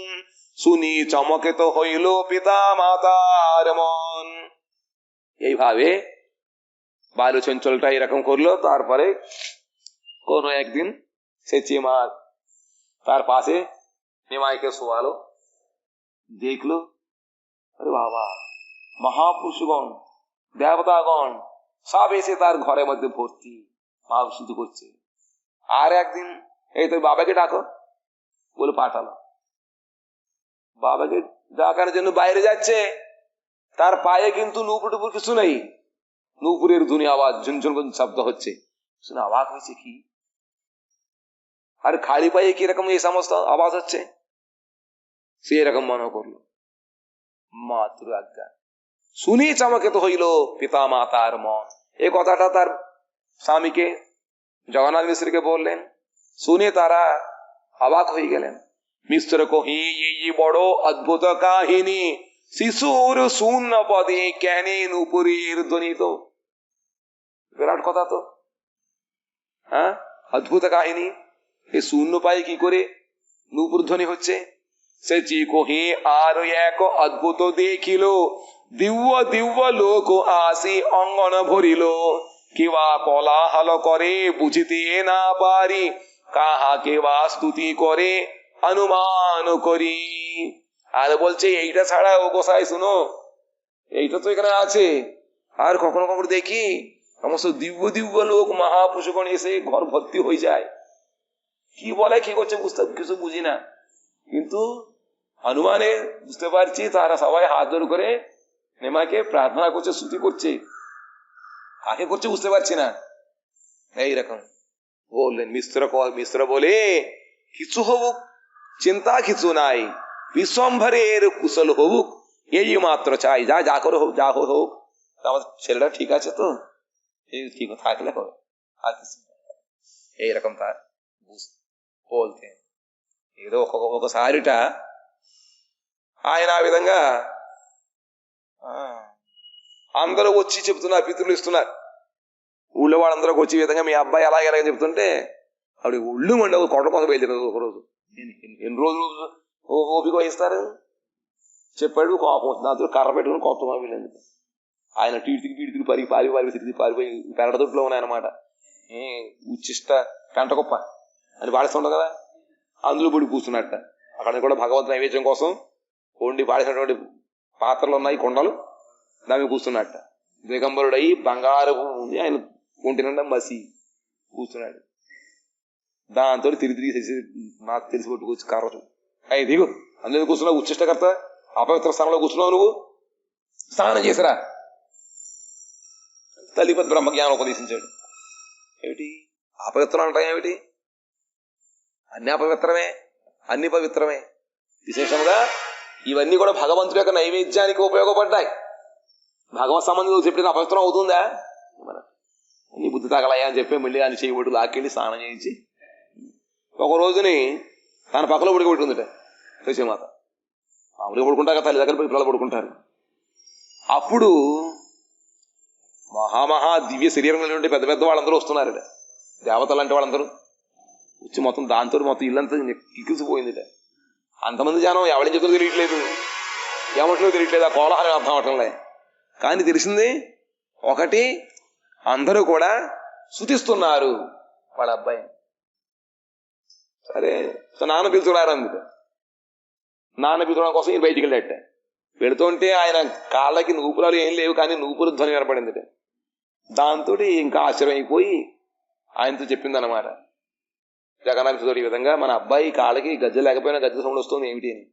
শুনি চমকিত হইল পিতা মাতার মন। এইভাবে বালু চঞ্চলটা এরকম করলো। তারপরে কোন একদিন সে চিমা তার পাশে নিমাইকে শোয়ালো, দেখলো আরে বাবা, মহাপুরুষগণ দেবতাগণ সব এসে তার ঘরের মধ্যে ভর্তি, ভাব শুধু করছে। আর একদিন এই তো বাবাকে ডাকো, বলে পাঠালো। বাবাকে ডাকার জন্য বাইরে যাচ্ছে, তার পায়ে কিন্তু নূপুর টুপুর কিছু নেই, নূপুরের ধ্বনি আওয়াজ ঝুনঝুন শব্দ হচ্ছে। শুনে অবাক হয়েছে, কি আর খালি পায়ে কিরকম এই সমস্ত আওয়াজ হচ্ছে, সে এরকম মনে করলো। মাতৃ আজ্ঞা শুনি চমকিত হইল পিতা মাতার মন। এই কথাটা তার স্বামীকে জগন্নাথ মিশ্রকে বললেন, শুনে তারা অবাক হয়ে গেলেন। মিশ্র কহি এই বড় অদ্ভুত কাহিনী, শিশুর শূন্য পদে কেনে নুপুরের ধ্বনিত। বিরাট কথা তো, হ্যাঁ, অদ্ভুত কাহিনী। এই শূন্য পায়ে কি করে নুপুর ধ্বনি হচ্ছে? সে চি কহি আর এক অদ্ভুত দেখিল, দিব্য দিব্য লোক আসি অঙ্গন ভরিল, কিবা কোলাহল করে বুঝিতে না পারি, কাহাকে বা স্তুতি করে অনুমান করি। আর বলছে এইটা ছাড়া ও গোসাই শুনো, এইটা তো এখানে আছে, আর কখনো কখনো দেখি সমস্ত দিব্য দিব্য লোক মহাপুরুষগণ এসে ঘর ভর্তি হয়ে যায়। কি বলে কি করছে বুঝতে কিছু বুঝি না, কিন্তু অনুমানে বুঝতে পারছি তারা সবাই হাত জোড় করে নেমাকে প্রার্থনা করছে, স্তুতি করছে। কাকে করছে বুঝতে পারছি না। এইরকম বললেন মিশ্র বলে, কিছু হবুক চিন্তা কিছু নাই, বিশ্বম্ভরের কুশল হবুক এই মাত্র চাই। যা যা করে হোক, যা হোক, আমার ছেলেটা ঠিক আছে তো, এই ঠিক থাকলে হবে, আর কিছু এইরকম তার బోల్తే ఏదో ఒకసారిట ఆయన ఆ విధంగా అందరూ వచ్చి చెప్తున్నారు, పితృలు ఇస్తున్నారు, ఊళ్ళో వాళ్ళందరూ వచ్చి ఈ విధంగా మీ అబ్బాయి అలాగే అలాగే చెప్తుంటే ఆవిడ ఒళ్ళు మండి కొట్ట కోసం వెళ్ళినది. ఒకరోజు ఎన్ని రోజులు ఓపిక వహిస్తారు, చెప్పాడు, కోపం వస్తుంది, అందులో కర్ర పెట్టుకుని కొత్త వెళ్ళింది. ఆయన టీడికి పారిపోయి పెరడదొట్లో ఉన్నాయన్నమాట. ఉచ్చిష్ట పెంట గొప్ప అని పాడిస్తుంటాం కదా, అందులో పడి కూర్చున్నట్ట. అక్కడ కూడా భగవంతు నైవేద్యం కోసం వండి పాడేసినటువంటి పాత్రలు ఉన్నాయి, కొండలు, దాన్ని కూర్చున్నట్ట. దిగంబరుడు అయి బంగారపు ఉంది, ఆయన ఒంటి నిండా మసి కూర్చున్నాడు. దాంతో తిరిగి నాకు తెలిసి పట్టుకొచ్చి కర్ర, అయ్యి దిగు, అందులో కూర్చున్నావు, ఉచ్చిష్టకర్త అపవిత్ర స్థానంలో కూర్చున్నావు, నువ్వు స్నానం చేసిరా. తల్లిపతి బ్రహ్మజ్ఞానం ఉపదేశించాడు. ఏమిటి అపవిత్రం అంటాం, ఏమిటి? అన్ని అపవిత్రమే, అన్ని పవిత్రమే. విశేషంగా ఇవన్నీ కూడా భగవంతుడి యొక్క నైవేద్యానికి ఉపయోగపడ్డాయి. భగవత్ సంబంధం చెప్పిన అపవిత్రం అవుతుందా? నీ బుద్ధి తగలయ్యా అని చెప్పి మళ్ళీ ఆయన చేయబడి లాక్కెళ్ళి స్నానం చేయించి ఒక రోజుని తన పక్కలో పడుకుంటుందట తులసిమాత. మామూలుగా పడుకుంటారు కదా, తల్లి దగ్గర పిల్లలు పడుకుంటారు. అప్పుడు మహామహా దివ్య శరీరంలో ఉండే పెద్ద పెద్ద వాళ్ళందరూ వస్తున్నారట, దేవతలు అంటే వాళ్ళందరూ వచ్చి మొత్తం దాంతో మొత్తం ఇల్లంతా కిక్కిసిపోయిందిట. అంతమంది జనం ఎవడేం చెప్తుందో తెలియట్లేదు, ఏమంటుందో తెలియట్లేదు, ఆ కోలాహలం అర్థం అవటంలే. కానీ తెలిసింది ఒకటి, అందరూ కూడా స్తుతిస్తున్నారు వాళ్ళ అబ్బాయి. సరే నాన్న పిలుచుకురారందుట. నాన్న పిలుచుకోవడం కోసం ఈయన బయటికి వెళ్ళాట. వెళుతుంటే ఆయన కాళ్ళకి నూపురాలు ఏం లేవు, కానీ నూపురు ధ్వని వినపడిందిట. దాంతో ఇంకా ఆశ్చర్యమైపోయి ఆయనతో చెప్పిందనమాట, జగన్నాథుడు ఈ విధంగా మన అబ్బాయి కాళ్ళకి గజ్జ లేకపోయినా గజ్జ సౌండ్ వస్తుంది ఏమిటి అని.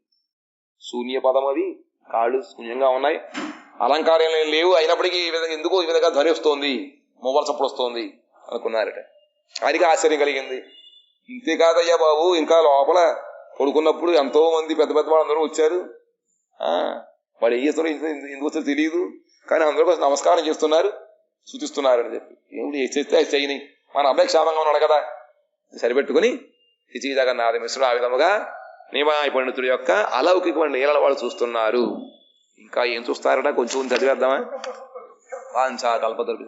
శూన్య పదం అది, కాళ్ళు శూన్యంగా ఉన్నాయి, అలంకారం ఏం లేవు, అయినప్పటికీ ఈ విధంగా ఎందుకో ఈ విధంగా ధ్వని వస్తోంది, మొబైల్ చప్పుడు వస్తోంది అనుకున్నారట. ఆయనకి ఆశ్చర్యం కలిగింది. ఇంతేకాదయ్యా బాబు, ఇంకా లోపల పడుకున్నప్పుడు ఎంతో మంది పెద్ద పెద్ద వాళ్ళందరూ వచ్చారు, వాళ్ళు ఏం చేస్తున్నారు ఎందుకు వచ్చారో తెలియదు, కానీ అందరూ నమస్కారం చేస్తున్నారు, సూచిస్తున్నారు అని చెప్పి. ఏమిటి చేస్తే చేయని, మన అబ్బాయి క్షేమంగా ఉన్నాడు కదా సరిపెట్టుకుని శ్రీ జగన్నాథ మిశ్రుడు ఆ విధముగా నిమాయ పండితుడి యొక్క అలౌకికమైన నీళ్ళ వాళ్ళు చూస్తున్నారు. ఇంకా ఏం చూస్తారట, కొంచెం చదివేద్దామా? వాంఛా కల్పతరు